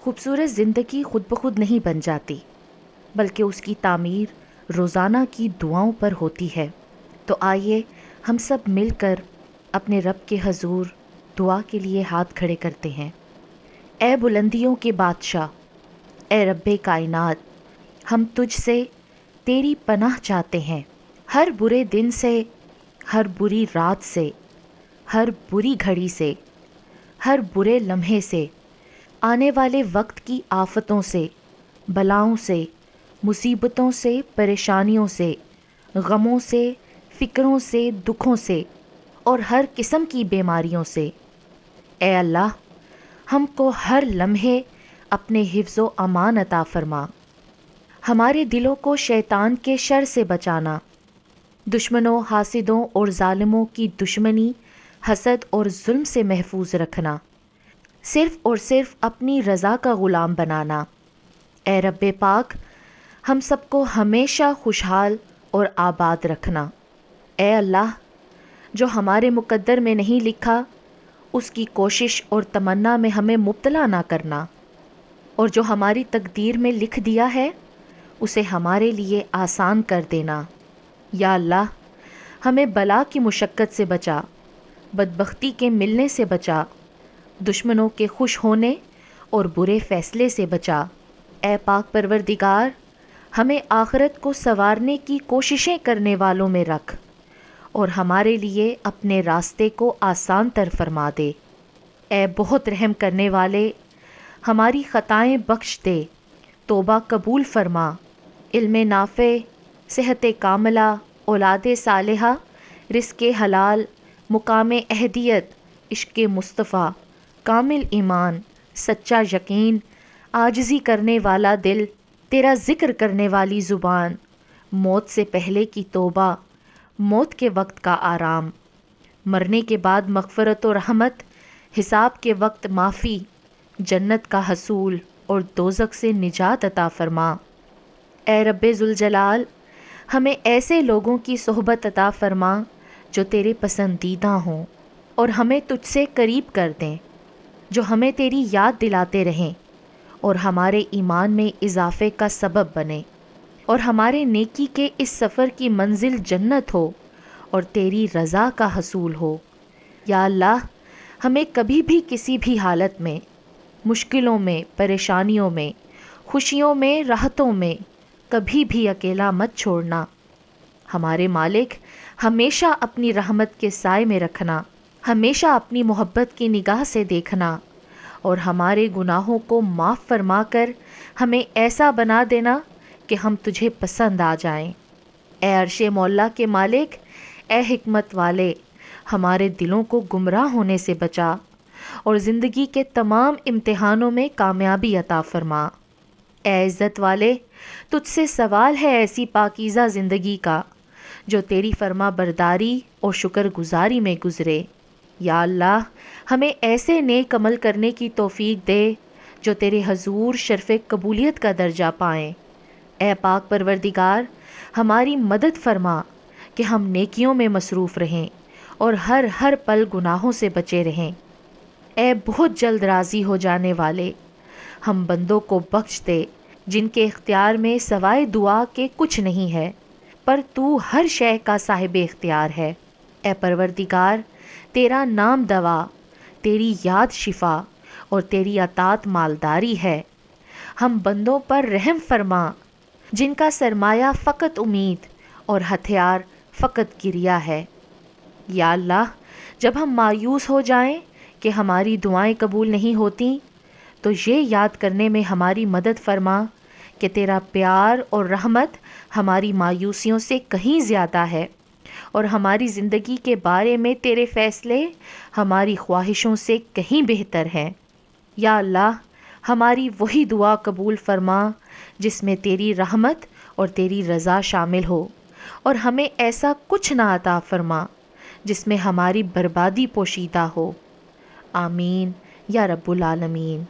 خوبصورت زندگی خود بخود نہیں بن جاتی، بلکہ اس کی تعمیر روزانہ کی دعاؤں پر ہوتی ہے۔ تو آئیے ہم سب مل کر اپنے رب کے حضور دعا کے لیے ہاتھ کھڑے کرتے ہیں۔ اے بلندیوں کے بادشاہ، اے رب کائنات، ہم تجھ سے تیری پناہ چاہتے ہیں، ہر برے دن سے، ہر بری رات سے، ہر بری گھڑی سے، ہر برے لمحے سے، آنے والے وقت کی آفتوں سے، بلاؤں سے، مصیبتوں سے، پریشانیوں سے، غموں سے، فکروں سے، دکھوں سے اور ہر قسم کی بیماریوں سے۔ اے اللہ، ہم کو ہر لمحے اپنے حفظ و امان عطا فرما، ہمارے دلوں کو شیطان کے شر سے بچانا، دشمنوں، حاسدوں اور ظالموں کی دشمنی، حسد اور ظلم سے محفوظ رکھنا، صرف اور صرف اپنی رضا کا غلام بنانا۔ اے رب پاک، ہم سب کو ہمیشہ خوشحال اور آباد رکھنا۔ اے اللہ، جو ہمارے مقدر میں نہیں لکھا اس کی کوشش اور تمنا میں ہمیں مبتلا نہ کرنا، اور جو ہماری تقدیر میں لکھ دیا ہے اسے ہمارے لیے آسان کر دینا۔ یا اللہ، ہمیں بلا کی مشقت سے بچا، بدبختی کے ملنے سے بچا، دشمنوں کے خوش ہونے اور برے فیصلے سے بچا۔ اے پاک پروردگار، ہمیں آخرت کو سنوارنے کی کوششیں کرنے والوں میں رکھ اور ہمارے لیے اپنے راستے کو آسان تر فرما دے۔ اے بہت رحم کرنے والے، ہماری خطائیں بخش دے، توبہ قبول فرما، علم نافع، صحت کاملہ، اولاد صالحہ، رزق حلال، مقام اہدیت، عشق مصطفیٰ، کامل ایمان، سچا یقین، عاجزی کرنے والا دل، تیرا ذکر کرنے والی زبان، موت سے پہلے کی توبہ، موت کے وقت کا آرام، مرنے کے بعد مغفرت و رحمت، حساب کے وقت معافی، جنت کا حصول اور دوزخ سے نجات عطا فرما۔ اے رب ذوالجلال، ہمیں ایسے لوگوں کی صحبت عطا فرما جو تیرے پسندیدہ ہوں اور ہمیں تجھ سے قریب کر دیں، جو ہمیں تیری یاد دلاتے رہیں اور ہمارے ایمان میں اضافے کا سبب بنے، اور ہمارے نیکی کے اس سفر کی منزل جنت ہو اور تیری رضا کا حصول ہو۔ یا اللہ، ہمیں کبھی بھی کسی بھی حالت میں، مشکلوں میں، پریشانیوں میں، خوشیوں میں، راحتوں میں کبھی بھی اکیلا مت چھوڑنا۔ ہمارے مالک، ہمیشہ اپنی رحمت کے سائے میں رکھنا، ہمیشہ اپنی محبت کی نگاہ سے دیکھنا اور ہمارے گناہوں کو معاف فرما کر ہمیں ایسا بنا دینا کہ ہم تجھے پسند آ جائیں۔ اے عرش مولا کے مالک، اے حکمت والے، ہمارے دلوں کو گمراہ ہونے سے بچا اور زندگی کے تمام امتحانوں میں کامیابی عطا فرما۔ اے عزت والے، تجھ سے سوال ہے ایسی پاکیزہ زندگی کا جو تیری فرما برداری اور شکر گزاری میں گزرے۔ یا اللہ، ہمیں ایسے نیک عمل کرنے کی توفیق دے جو تیرے حضور شرف قبولیت کا درجہ پائیں۔ اے پاک پروردگار، ہماری مدد فرما کہ ہم نیکیوں میں مصروف رہیں اور ہر پل گناہوں سے بچے رہیں۔ اے بہت جلد راضی ہو جانے والے، ہم بندوں کو بخش دے جن کے اختیار میں سوائے دعا کے کچھ نہیں ہے، پر تو ہر شے کا صاحب اختیار ہے۔ اے پروردگار، تیرا نام دوا، تیری یاد شفا اور تیری اطاعت مالداری ہے۔ ہم بندوں پر رحم فرما جن کا سرمایہ فقط امید اور ہتھیار فقط گریہ ہے۔ یا اللہ، جب ہم مایوس ہو جائیں کہ ہماری دعائیں قبول نہیں ہوتیں تو یہ یاد کرنے میں ہماری مدد فرما کہ تیرا پیار اور رحمت ہماری مایوسیوں سے کہیں زیادہ ہے اور ہماری زندگی کے بارے میں تیرے فیصلے ہماری خواہشوں سے کہیں بہتر ہیں۔ یا اللہ، ہماری وہی دعا قبول فرما جس میں تیری رحمت اور تیری رضا شامل ہو، اور ہمیں ایسا کچھ نہ عطا فرما جس میں ہماری بربادی پوشیدہ ہو۔ آمین یا رب العالمین۔